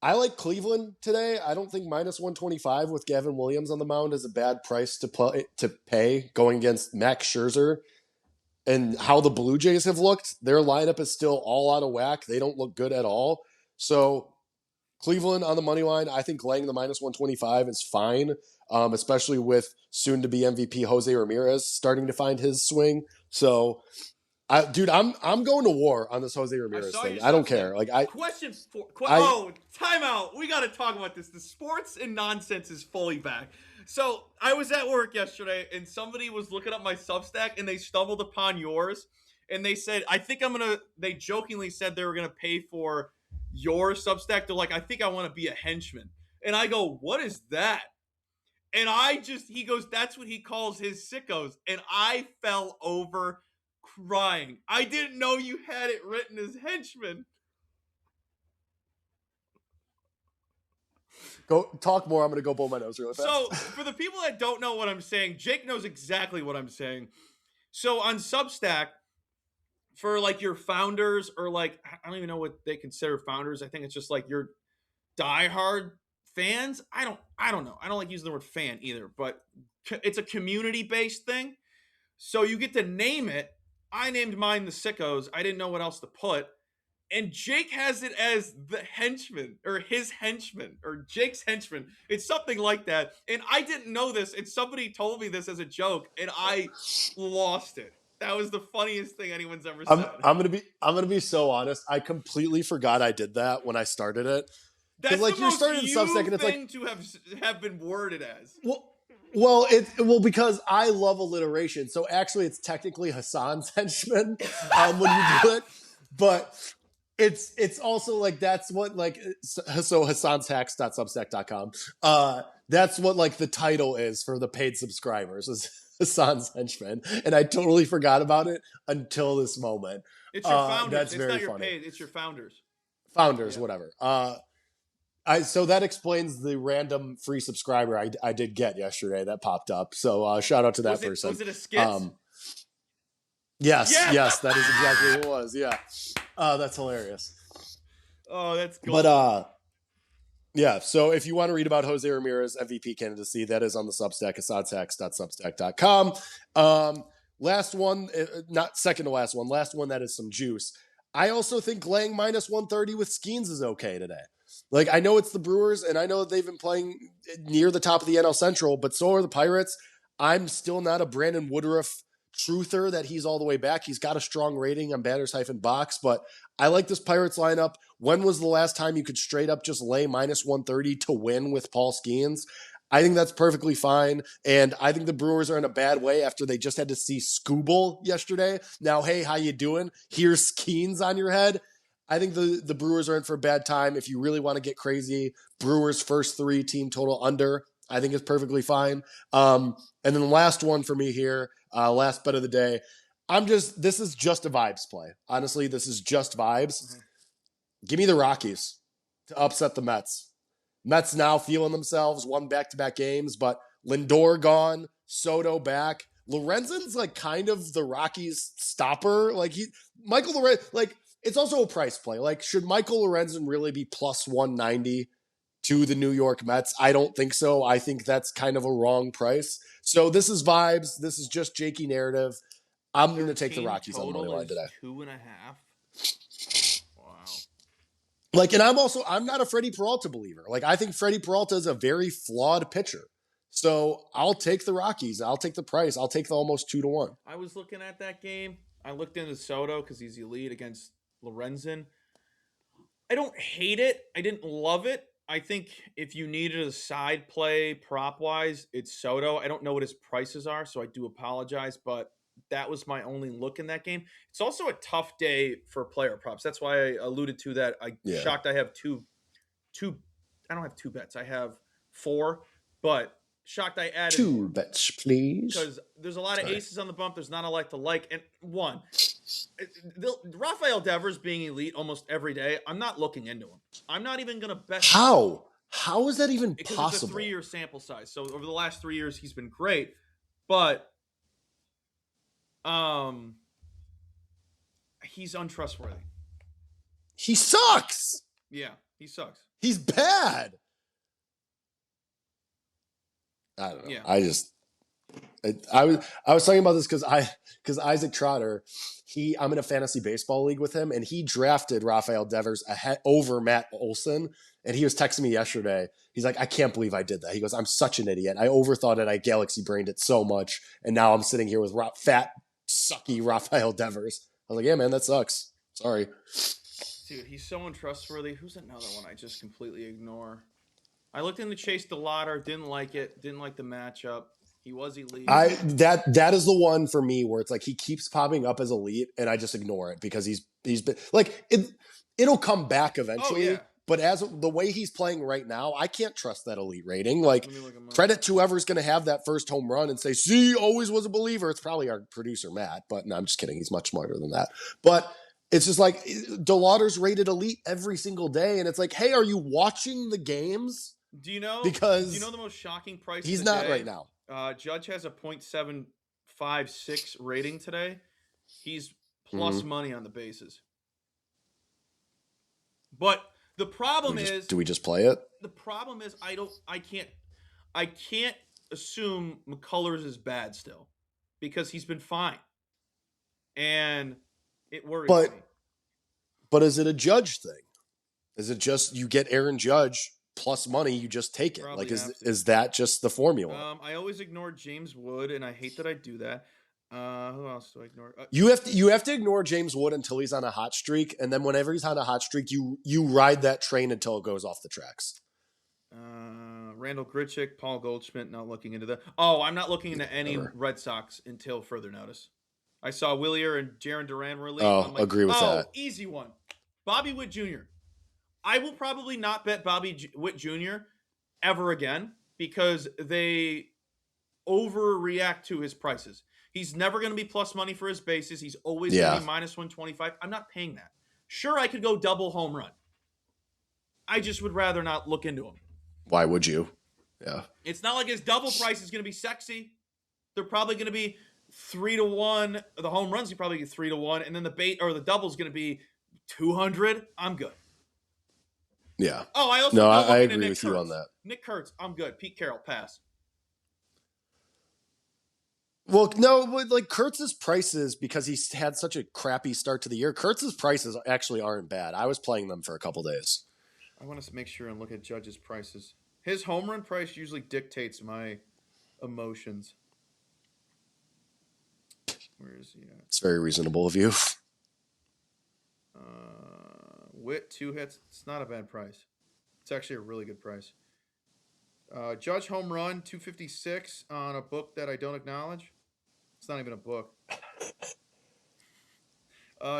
I like Cleveland today. I don't think minus 125 with Gavin Williams on the mound is a bad price to pay going against Max Scherzer. And how the Blue Jays have looked, their lineup is still all out of whack. They don't look good at all. So Cleveland on the money line, I think laying the minus 125 is fine, especially with soon-to-be MVP Jose Ramirez starting to find his swing. So, I'm going to war on this Jose Ramirez thing. I don't care. Question for I- timeout. We got to talk about this. The sports and nonsense is fully back. So I was at work yesterday, and somebody was looking up my Substack, and they stumbled upon yours, and they said, they jokingly said they were gonna pay for your Substack. They're like, I think I want to be a henchman, and I go, what is that? And he goes, that's what he calls his sickos, and I fell over crying. I didn't know you had it written as henchman. Go talk more. I'm going to go blow my nose really fast. So, for the people that don't know what I'm saying, Jake knows exactly what I'm saying. So, on Substack, for like your founders, or like, I don't even know what they consider founders. I think it's just like your diehard fans. I don't know. I don't like using the word fan either, but it's a community-based thing. So, you get to name it. I named mine the Sickos. I didn't know what else to put. And Jake has it as the henchman, or his henchman, or Jake's henchman. It's something like that. And I didn't know this, and somebody told me this as a joke, and I lost it. That was the funniest thing anyone's ever said. I'm gonna be so honest. I completely forgot I did that when I started it. That's like the you're most starting you Substack, and it's thing like to have been worded as. Well, because I love alliteration. So actually, it's technically Hassan's henchman when you do it, but it's also like that's what like so Hassan'sHacks.substack.com. That's what like the title is for the paid subscribers is Hassan's henchman, and I totally forgot about it until this moment. It's your founders. That's it's very not your funny. paid. It's your founders. Founders, Yeah. whatever. So that explains the random free subscriber I did get yesterday that popped up. So shout out to that person. Was it a skit? Yes, Yeah! yes, that is exactly what it was. Yeah, that's hilarious. Oh, that's cool. But yeah. So if you want to read about Jose Ramirez MVP candidacy, that is on the Substack, asadtax.substack.com. Last one, not second to last one. Last one that is some juice. I also think laying minus 130 with Skeens is okay today. Like, I know it's the Brewers, and I know they've been playing near the top of the NL Central, but so are the Pirates. I'm still not a Brandon Woodruff truther that he's all the way back. He's got a strong rating on batters-box, but I like this Pirates lineup. When was the last time you could straight up just lay minus 130 to win with Paul Skeens? I think that's perfectly fine, and I think the Brewers are in a bad way after they just had to see Scooble yesterday. Now, hey, how you doing? Here's Skeens on your head. I think the Brewers are in for a bad time. If you really want to get crazy, Brewers first 3 team total under, I think is perfectly fine. And then the last one for me here, last bet of the day. This is just a vibes play. Honestly, this is just vibes. Mm-hmm. Give me the Rockies to upset the Mets. Mets now feeling themselves, won back-to-back games, but Lindor gone, Soto back. Lorenzen's like kind of the Rockies stopper. Like Michael Lorenzen, like, it's also a price play. Like, should Michael Lorenzen really be plus 190 to the New York Mets? I don't think so. I think that's kind of a wrong price. So this is vibes. This is just Jakey narrative. I'm going to take the Rockies on the money line today. 2.5. Wow. Like, and I'm not a Freddie Peralta believer. Like, I think Freddie Peralta is a very flawed pitcher. So I'll take the Rockies. I'll take the price. I'll take the almost 2-1. I was looking at that game. I looked into Soto because he's elite against Lorenzen. I don't hate it. I didn't love it. I think if you needed a side play prop-wise, it's Soto. I don't know what his prices are, so I do apologize, but that was my only look in that game. It's also a tough day for player props. That's why I alluded to that. Shocked I have two. I don't have 2 bets. I have 4, but shocked I added 2 bets, please. Because there's a lot of aces on the bump. There's not a lot to like. And one, Rafael Devers being elite almost every day, I'm not looking into him. I'm not even going to bet. How? How is that even possible? It's a 3-year sample size. So over the last 3 years, he's been great. But he's untrustworthy. He sucks. Yeah, he sucks. He's bad. I don't know. Yeah. I was talking about this because Isaac Trotter, I'm in a fantasy baseball league with him, and he drafted Rafael Devers over Matt Olson, and he was texting me yesterday. He's like, I can't believe I did that. He goes, I'm such an idiot. I overthought it. I galaxy brained it so much, and now I'm sitting here with fat, sucky Rafael Devers. I was like, yeah, man, that sucks. Sorry. Dude, he's so untrustworthy. Who's another one I just completely ignore? I looked into Chase DeLauder, didn't like it, didn't like the matchup. He was elite. That is the one for me where it's like he keeps popping up as elite, and I just ignore it because he's been like it'll come back eventually. Oh, yeah. But as the way he's playing right now, I can't trust that elite rating. Like, credit to whoever's going to have that first home run and say, "See, always was a believer." It's probably our producer Matt, but no, I'm just kidding. He's much smarter than that. But it's just like DeLauder's rated elite every single day, and it's like, hey, are you watching the games? Do you know? Because do you know the most shocking price? He's not day? Right now. Judge has a .756 rating today. He's plus money on the bases. But the problem is, do we just play it? The problem is I can't assume McCullers is bad still because he's been fine, and it worries me. But is it a Judge thing? Is it just you get Aaron Judge plus money, you just take it? Probably like, is that just the formula? I always ignore James Wood, and I hate that I do that. Who else do I ignore? You have to ignore James Wood until he's on a hot streak, and then whenever he's on a hot streak, you ride that train until it goes off the tracks. Randall Grichuk, Paul Goldschmidt, not looking into that. Oh, I'm not looking into any Red Sox until further notice. I saw Willier and Jarren Duran were elite. Oh, agree with that. Easy one. Bobby Witt Jr. I will probably not bet Bobby Witt Jr. ever again because they overreact to his prices. He's never going to be plus money for his bases. He's always going to be minus 125. I'm not paying that. Sure, I could go double home run. I just would rather not look into him. Why would you? Yeah. It's not like his double price is going to be sexy. They're probably going to be 3-1. The home runs, you probably get 3-1, and then the double is going to be 200. I'm good. Yeah. Oh, I also no, I agree with you on that. Nick Kurtz, I'm good. Pete Carroll, pass. Well, no, like Kurtz's prices, because he's had such a crappy start to the year, Kurtz's prices actually aren't bad. I was playing them for a couple days. I want to make sure and look at Judge's prices. His home run price usually dictates my emotions. Where is he at? It's very reasonable of you. Witt, 2 hits. It's not a bad price. It's actually a really good price. Judge home run, 256 on a book that I don't acknowledge. It's not even a book.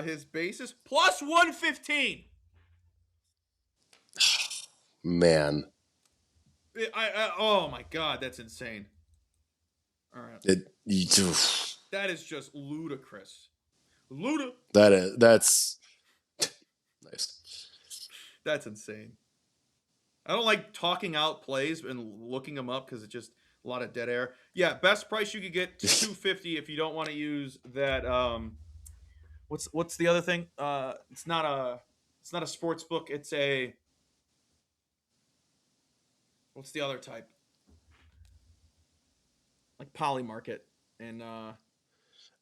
His bases, plus 115. Man. Oh, my God. That's insane. All right. That is just ludicrous. That's nice. That's insane. I don't like talking out plays and looking them up because it's just a lot of dead air. Yeah, best price you could get to $250 if you don't want to use that. What's the other thing? It's not a sports book. It's a what's the other type? Like Polymarket and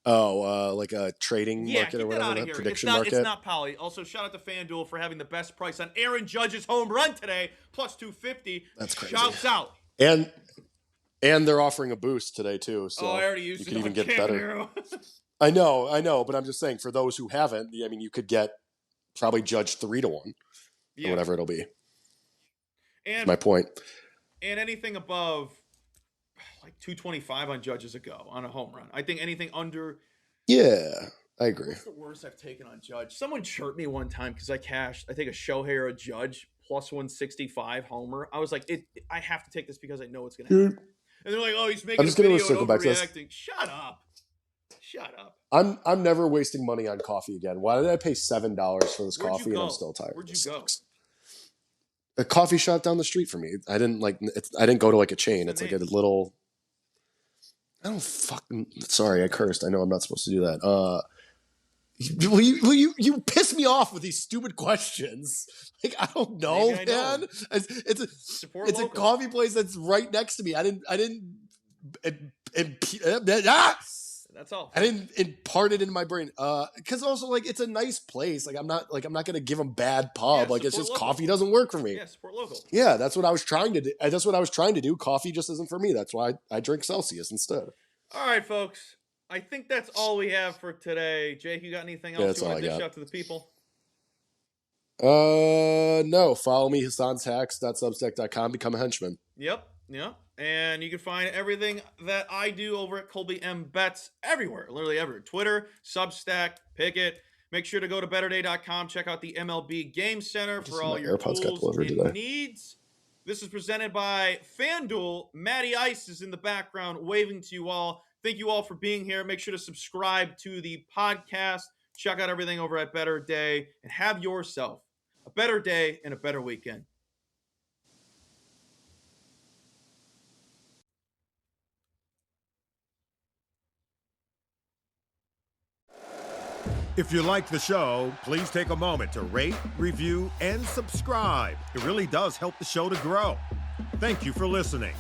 like a trading market or whatever, prediction market. It's not Poly. Also, shout out to FanDuel for having the best price on Aaron Judge's home run today, plus 250. That's crazy. Shouts out. And they're offering a boost today too, so I already used you it. can even get Camp better. Hero. I know, but I'm just saying for those who haven't, I mean, you could get probably Judge 3-1 or whatever it'll be. And that's my point. And anything above like 225 on Judge is a go on a home run. I think anything under. Yeah, I agree. What's the worst I've taken on Judge? Someone chirped me one time because I cashed, I think, a Shohei or a Judge plus 165 homer. I was like, I have to take this because I know it's going to happen. And they're like, oh, he's making a video and overreacting. Shut up. I'm never wasting money on coffee again. Why did I pay $7 for this coffee and I'm still tired? Where'd you go? A coffee shop down the street from me. I didn't go to like a chain. It's like a little. I don't fucking. Sorry, I cursed. I know I'm not supposed to do that. You piss me off with these stupid questions. Like I don't know, man. It's a coffee place that's right next to me. I didn't. That's all. I didn't impart it in my brain. Because also like it's a nice place. Like I'm not gonna give them bad pub. Like it's just local. Coffee doesn't work for me. Yeah, support local. Yeah, that's what I was trying to do. That's what I was trying to do. Coffee just isn't for me. That's why I drink Celsius instead. All right, folks. I think that's all we have for today. Jake, you got anything else you want to dish out to the people? No. Follow me, Hassan'sHacks.substack.com. Become a henchman. Yep. And you can find everything that I do over at Colby M. Bets everywhere, literally everywhere. Twitter, Substack, Picket. Make sure to go to betterday.com. Check out the MLB Game Center for all your tools and needs. This is presented by FanDuel. Matty Ice is in the background waving to you all. Thank you all for being here. Make sure to subscribe to the podcast. Check out everything over at Better Day and have yourself a better day and a better weekend. If you like the show, please take a moment to rate, review, and subscribe. It really does help the show to grow. Thank you for listening.